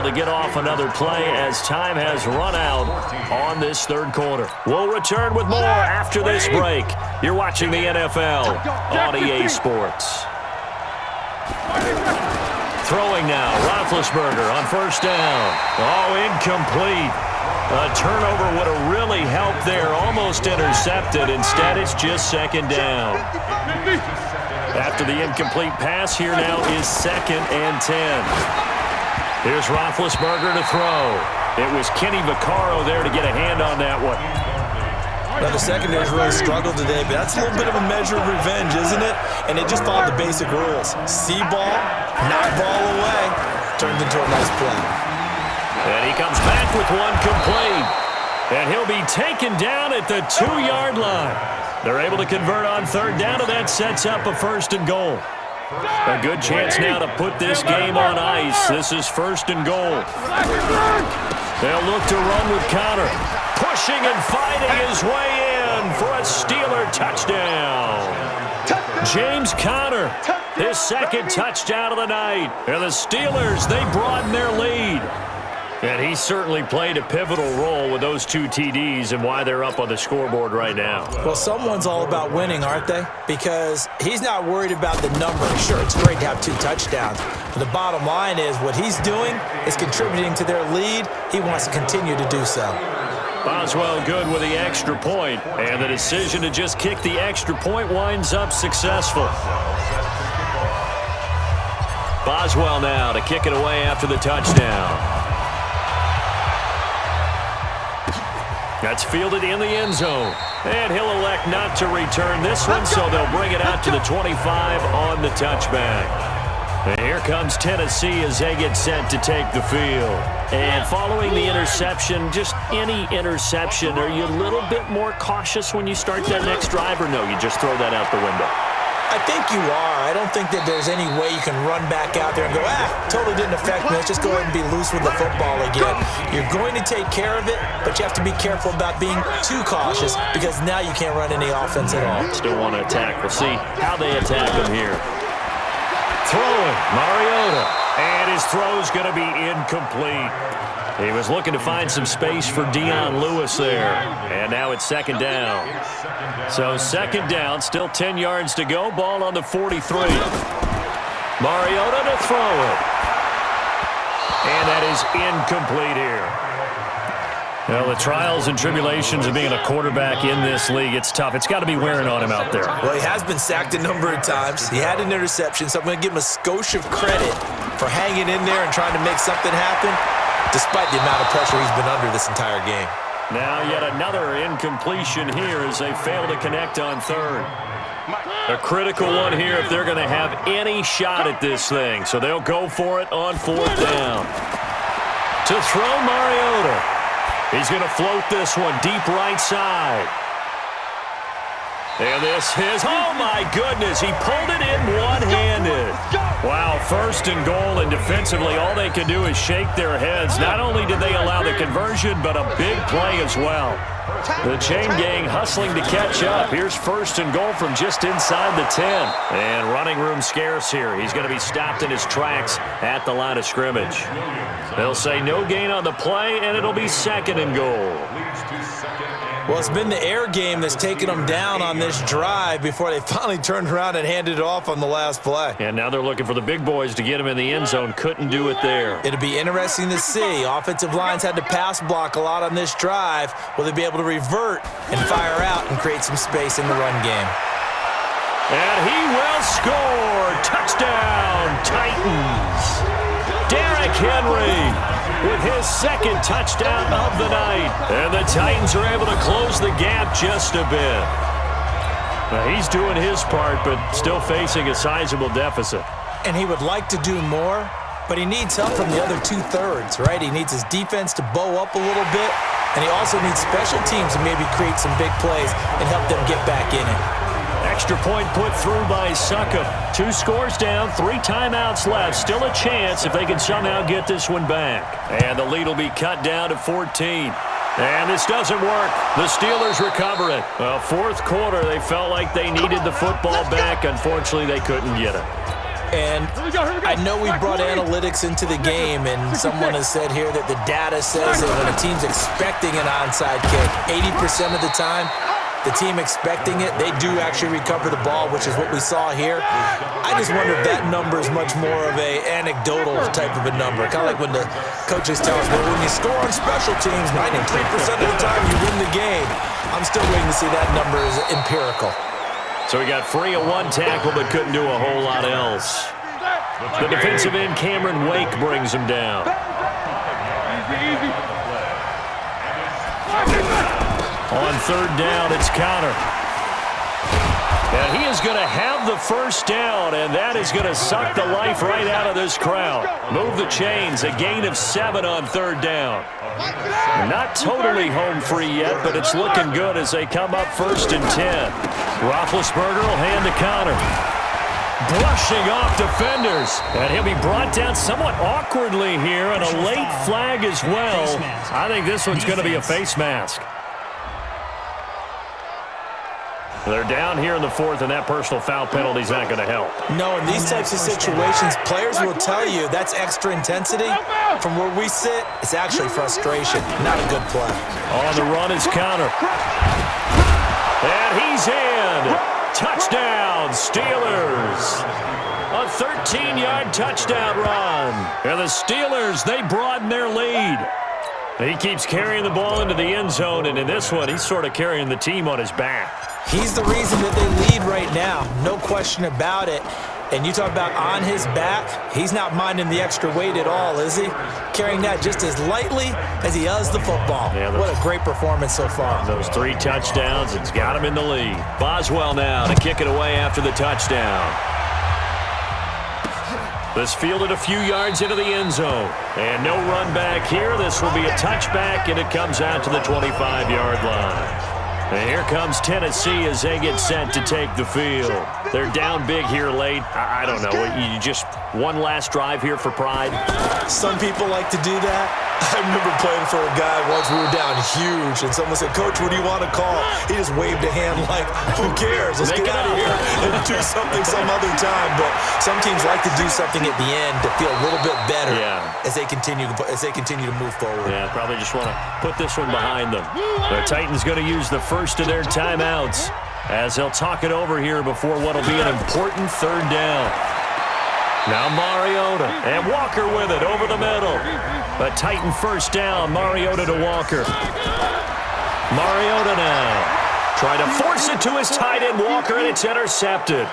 able to get off another play as time has run out on this third quarter. We'll return with more after this break. You're watching the NFL on EA Sports. Throwing now, Roethlisberger on first down. Oh, incomplete. A turnover would have really helped there, almost intercepted. Instead, it's just second down. After the incomplete pass, here now is 2nd and 10. Here's Roethlisberger to throw. It was Kenny Vaccaro there to get a hand on that one. Now, the secondary's really struggled today, but that's a little bit of a measure of revenge, isn't it? And they just followed the basic rules. See ball, knock ball away, turned into a nice play. And he comes back with one complete. And he'll be taken down at the 2-yard line. They're able to convert on third down, and that sets up a 1st and goal. A good chance now to put this game on ice. This is 1st and goal. They'll look to run with Conner. Pushing and fighting his way in for a Steeler touchdown. James Conner, his 2nd touchdown of the night. And the Steelers, they broaden their lead. And he certainly played a pivotal role with those 2 TDs and why they're up on the scoreboard right now. Well, someone's all about winning, aren't they? Because he's not worried about the number. Sure, it's great to have 2 touchdowns. But the bottom line is what he's doing is contributing to their lead. He wants to continue to do so. Boswell good with the extra point. And the decision to just kick the extra point winds up successful. Boswell now to kick it away after the touchdown. That's fielded in the end zone. And he'll elect not to return this one, so they'll bring it out to the 25 on the touchback. And here comes Tennessee as they get set to take the field. And following the interception, just any interception, are you a little bit more cautious when you start that next drive, or no, you just throw that out the window? I think you are. I don't think that there's any way you can run back out there and go, totally didn't affect me. Let's just go ahead and be loose with the football again. You're going to take care of it, but you have to be careful about being too cautious because now you can't run any offense at all. Still want to attack. We'll see how they attack him here. Throwing, Mariota. And his throw's going to be incomplete. He was looking to find some space for Dion Lewis there. And now it's 2nd down. So 2nd down, still 10 yards to go. Ball on the 43. Mariota to throw it. And that is incomplete here. Well, the trials and tribulations of being a quarterback in this league, it's tough. It's got to be wearing on him out there. Well, he has been sacked a number of times. He had an interception, so I'm going to give him a skosh of credit for hanging in there and trying to make something happen, despite the amount of pressure he's been under this entire game. Now yet another incompletion here as they fail to connect on third. A critical one here if they're going to have any shot at this thing. So they'll go for it on 4th down. To throw Mariota. He's going to float this one deep right side. And this is, oh my goodness, he pulled it in one-handed. Wow, 1st and goal, and defensively all they can do is shake their heads. Not only did they allow the conversion, but a big play as well. The chain gang hustling to catch up. Here's 1st and goal from just inside the 10. And running room scarce here. He's going to be stopped in his tracks at the line of scrimmage. They'll say no gain on the play, and it'll be 2nd and goal. Well, it's been the air game that's taken them down on this drive before they finally turned around and handed it off on the last play. And now they're looking for the big boys to get him in the end zone. Couldn't do it there. It'll be interesting to see. Offensive lines had to pass block a lot on this drive. Will they be able to revert and fire out and create some space in the run game? And he will score. Touchdown, Titans. Derrick Henry with his 2nd touchdown of the night. And the Titans are able to close the gap just a bit. Now, he's doing his part, but still facing a sizable deficit. And he would like to do more, but he needs help from the other 2/3, right? He needs his defense to bow up a little bit, and he also needs special teams to maybe create some big plays and help them get back in it. Extra point put through by Succop. 2 scores down, 3 timeouts left. Still a chance if they can somehow get this one back. And the lead will be cut down to 14. And this doesn't work. The Steelers recover it. Well, 4th quarter, they felt like they needed the football back. Unfortunately, they couldn't get it. And I know we brought analytics into the game, and someone has said here that the data says that when a team's expecting an onside kick, 80% of the time, the team expecting it, they do actually recover the ball, which is what we saw here. I just wonder if that number is much more of a anecdotal type of a number. Kind of like when the coaches tell us, well, when you score on special teams, 93% of the time you win the game. I'm still waiting to see that number is empirical. So he got free of one tackle but couldn't do a whole lot else. The defensive end, Cameron Wake, brings him down. On third down, it's Connor. And he is going to have the first down, and that is going to suck the life right out of this crowd. Move the chains, a gain of 7 on third down. Not totally home free yet, but it's looking good as they come up 1st and 10. Roethlisberger will hand to Connor. Brushing off defenders, and he'll be brought down somewhat awkwardly here, and a late flag as well. I think this one's going to be a face mask. They're down here in the 4th, and that personal foul penalty is not going to help. No, in these types of situations, players will tell you that's extra intensity. From where we sit, it's actually frustration, not a good play. On the run is Connor. And he's in. Touchdown, Steelers. A 13-yard touchdown run. And the Steelers, they broaden their lead. He keeps carrying the ball into the end zone, and in this one, he's sort of carrying the team on his back. He's the reason that they lead right now, no question about it. And you talk about on his back, he's not minding the extra weight at all, is he? Carrying that just as lightly as he does the football. Yeah, what a great performance so far. Those 3 touchdowns, it's got him in the lead. Boswell now to kick it away after the touchdown. This fielded a few yards into the end zone. And no run back here. This will be a touchback, and it comes out to the 25-yard line. And here comes Tennessee as they get set to take the field. They're down big here late. I don't know. You just one last drive here for pride? Some people like to do that. I remember playing for a guy once. We were down huge, and someone said, "Coach, what do you want to call?" He just waved a hand like, who cares? Let's get out of here and do something some other time. But some teams like to do something at the end to feel a little bit better as they continue to move forward. Yeah, probably just want to put this one behind them. The Titans going to use the first of their timeouts as they'll talk it over here before what will be an important third down. Now Mariota, and Walker with it over the middle. A Titan first down, Mariota to Walker. Mariota now, trying to force it to his tight end, Walker, and it's intercepted.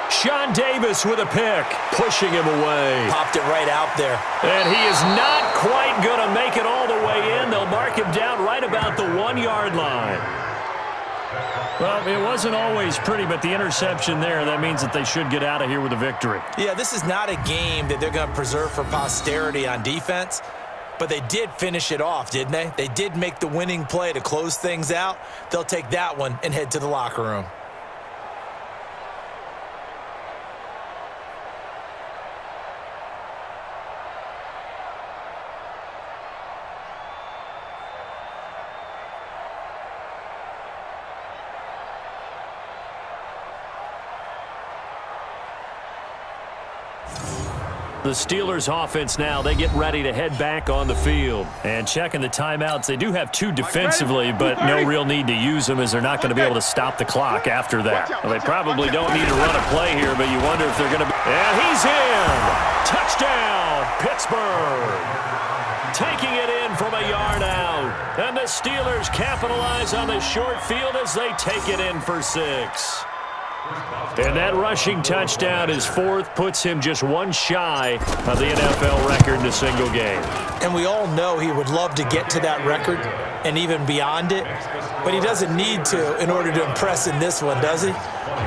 Sean Davis with a pick, pushing him away. Popped it right out there. And he is not quite going to make it all the way in. They'll mark him down right about the 1-yard line. Well, it wasn't always pretty, but the interception there, that means that they should get out of here with a victory. Yeah, this is not a game that they're going to preserve for posterity on defense, but they did finish it off, didn't they? They did make the winning play to close things out. They'll take that one and head to the locker room. The Steelers offense now, they get ready to head back on the field. And checking the timeouts, they do have 2 defensively, but no real need to use them as they're not going to be able to stop the clock after that. Well, they probably don't need to run a play here, but you wonder if they're going to be... And he's in! Touchdown, Pittsburgh! Taking it in from a yard out. And the Steelers capitalize on the short field as they take it in for 6. And that rushing touchdown, his 4th, puts him just 1 shy of the NFL record in a single game. And we all know he would love to get to that record and even beyond it, but he doesn't need to in order to impress in this one, does he?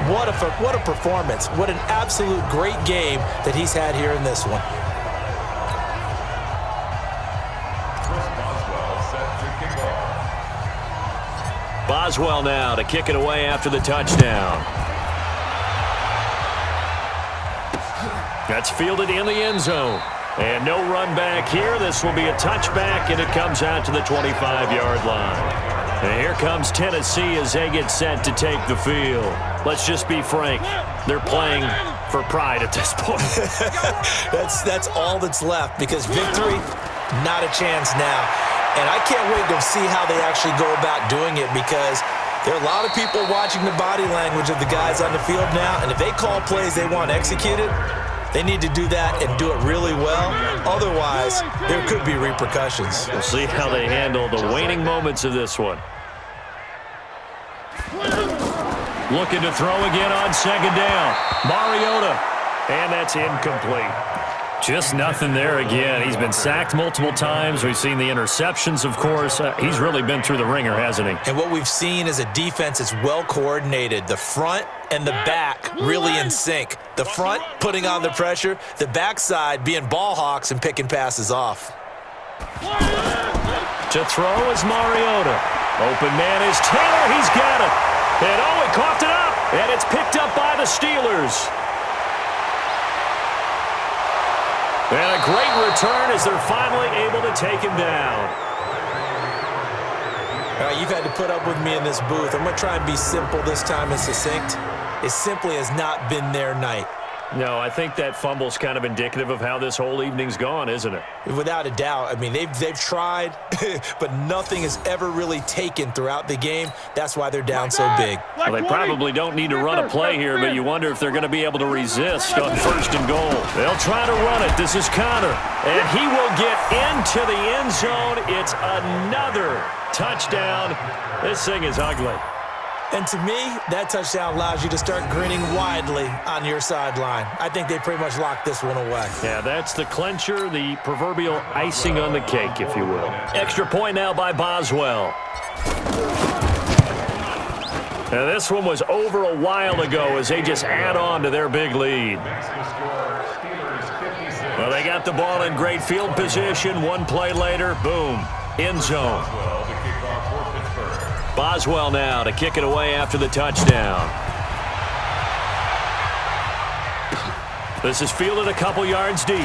What a performance. What an absolute great game that he's had here in this one. Boswell now to kick it away after the touchdown. That's fielded in the end zone. And no run back here. This will be a touchback, and it comes out to the 25-yard line. And here comes Tennessee as they get set to take the field. Let's just be frank. They're playing for pride at this point. That's all that's left, because victory, not a chance now. And I can't wait to see how they actually go about doing it, because there are a lot of people watching the body language of the guys on the field now, and if they call plays they want executed, they need to do that and do it really well. Otherwise, there could be repercussions. We'll see how they handle the waning moments of this one. Looking to throw again on second down. Mariota. And that's incomplete. Just nothing there again. He's been sacked multiple times. We've seen the interceptions, of course. He's really been through the ringer, hasn't he? And what we've seen is a defense that's well coordinated. The front and the back really in sync. The front putting on the pressure. The backside being ball hawks and picking passes off. To throw is Mariota. Open man is Taylor. He's got it. And oh, he coughed it up. And it's picked up by the Steelers. And a great return as they're finally able to take him down. All right, you've had to put up with me in this booth. I'm going to try and be simple this time and succinct. It simply has not been their night. No, I think that fumble's kind of indicative of how this whole evening's gone, isn't it? Without a doubt. I mean, they've tried, but nothing has ever really taken throughout the game. That's why they're down so big. Well, they probably don't need to run a play here, but you wonder if they're going to be able to resist on first and goal. They'll try to run it. This is Connor, and he will get into the end zone. It's another touchdown. This thing is ugly. And to me, that touchdown allows you to start grinning widely on your sideline. I think they pretty much locked this one away. Yeah, that's the clincher, the proverbial icing on the cake, if you will. Extra point now by Boswell. Now, this one was over a while ago as they just add on to their big lead. Well, they got the ball in great field position. One play later, boom, end zone. Boswell now to kick it away after the touchdown. This is fielded a couple yards deep.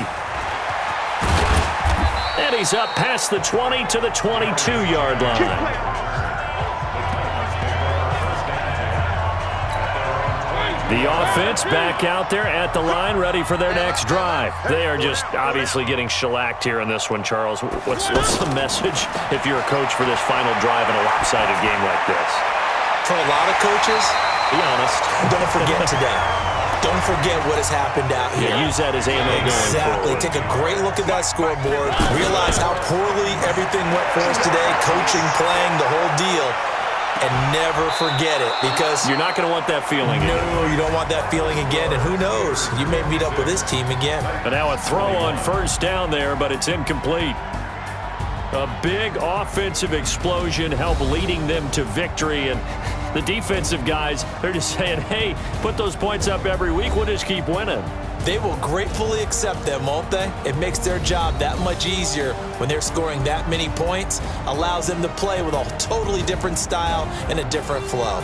And he's up past the 20 to the 22-yard line. The offense back out there at the line, ready for their next drive. They are just obviously getting shellacked here in this one, Charles. What's the message if you're a coach for this final drive in a lopsided game like this? For a lot of coaches, be honest. Don't forget today. Don't forget what has happened out here. Yeah, use that as ammo going forward. Exactly. Take a great look at that scoreboard. Realize how poorly everything went for us today. Coaching, playing, the whole deal. And never forget it, because you're not going to want that feeling again. No, you don't want that feeling again. And who knows? You may meet up with this team again. And now a throw on first down there, but it's incomplete. A big offensive explosion helped leading them to victory. And the defensive guys, they're just saying, hey, put those points up every week. We'll just keep winning. They will gratefully accept them, won't they? It makes their job that much easier when they're scoring that many points. Allows them to play with a totally different style and a different flow.